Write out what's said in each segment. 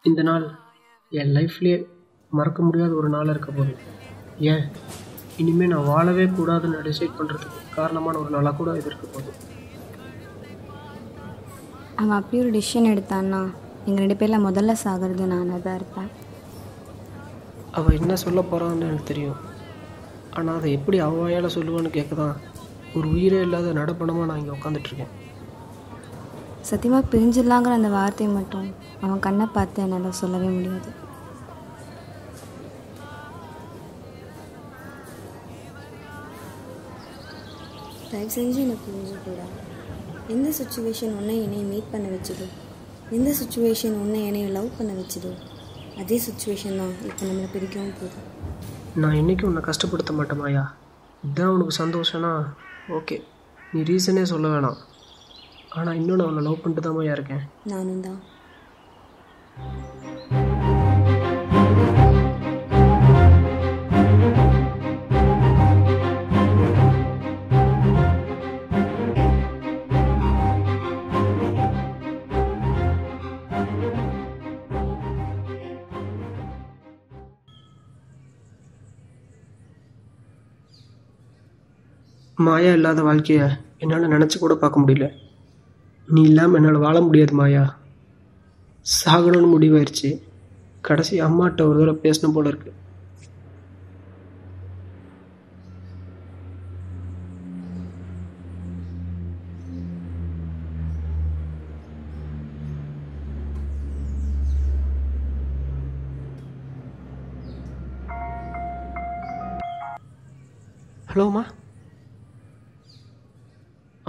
இந்த நாள் என் லைஃப்லேயே மறக்க முடியாத ஒரு நாளாக இருக்க போகுது. ஏன் இனிமேல் நான் வாழவே கூடாதுன்னு டிசைட் பண்ணுறதுக்கு காரணமான ஒரு நாளாக கூட இது இருக்க போகுது. அவன் அப்படி ஒரு டிசிஷன் எடுத்தான்னா எங்கள் 2 பேரில் முதல்ல சாகிறது நானாக தான் இருப்பேன். அவள் என்ன சொல்ல போகிறான்னு எனக்கு தெரியும். ஆனால் அதை எப்படி அவ்வாயால் சொல்லுவான்னு கேட்க தான் ஒரு உயிரே இல்லாத நடப்பணமாக நான் இங்கே உட்காந்துட்ருக்கேன். சத்தியமாக பிரிஞ்சிடலாங்கிற அந்த வார்த்தையை மட்டும் அவன் கண்ணை பார்த்து என்னால் சொல்லவே முடியாது. தயவு செஞ்சு எனக்கு புரிஞ்சுக்கூடா. எந்த சுச்சுவேஷன் உன்னை என்னை மீட் பண்ண வச்சுதோ, எந்த சுச்சுவேஷன் உன்னை என்னை லவ் பண்ண வச்சுதோ, அதே சுச்சுவேஷன் தான் இப்போ நம்மளை பிரிக்கவும் போகுது. நான் என்றைக்கும் உன்னை கஷ்டப்படுத்த மாட்டேமாயா. இதுதான் உனக்கு சந்தோஷம்னா ஓகே, நீ ரீசனே சொல்ல வேணாம். ஆனால் இன்னும் நான் உன்னை லவ் பண்ணிட்டு தான் மாயா இருக்கேன். நானும் தான். மாயா இல்லாத வாழ்க்கையை என்னால் நினச்சி கூட பார்க்க முடியல. நீ இல்லாமல் என்னால் வாழ முடியாது மாயா. சாகணும்னு முடிவாயிருச்சு. கடைசி அம்மாட்ட ஒரு தடவை பேசணும் போல இருக்கு. ஹலோ அம்மா.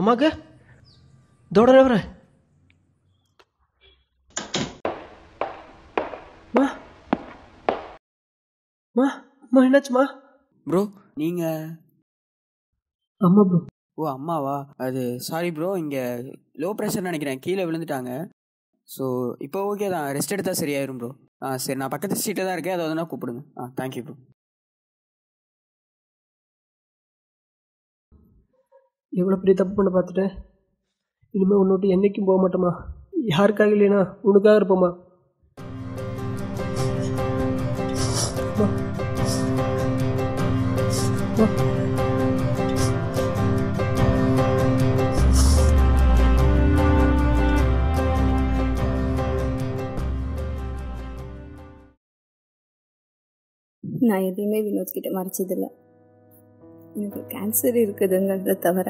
அம்மாக்கு தோட வரேன். மா மா அம்மா என்னாச்சுமா? ப்ரோ நீங்கள்? அம்மா ப்ரோ. ஓ அம்மாவா? அது சாரி ப்ரோ, இங்கே லோ ப்ரெஷர்னு நினைக்கிறேன், கீழே விழுந்துட்டாங்க. ஸோ இப்போ ஓகே தான், ரெஸ்ட் எடுத்தால் சரியாயிரும் ப்ரோ. சரி, நான் பக்கத்து சீட்டில் தான் இருக்கேன், அதை வந்து கூப்பிடுங்க. Thank you bro. எவ்வளோ பெரிய தப்பு பண்ண பார்த்துட்டேன். இனிமேல் உன்னை விட்டு என்றைக்கும் போக மாட்டோமா. யாருக்காக இல்லைனா உனக்காக இருப்போம்மா. நான் எதையுமே வினோத்கிட்ட மறைச்சதில்லை. எனக்கு கேன்சர் இருக்குதுங்கிறத தவிர.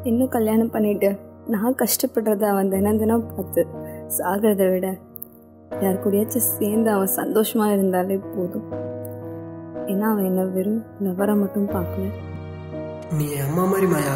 இன்னும் கல்யாணம் பண்ணிட்டு நான் கஷ்டப்படுறத அவன் தினம் தினம் பார்த்து சாகிறத விட யார் கூடயாச்சும் சேர்ந்து அவன் சந்தோஷமாக இருந்தாலே போதும். ஏன்னா அவன் என்ன வெறும் லவரை மட்டும் பார்க்கல. நீ அம்மா மாதிரி மாயா.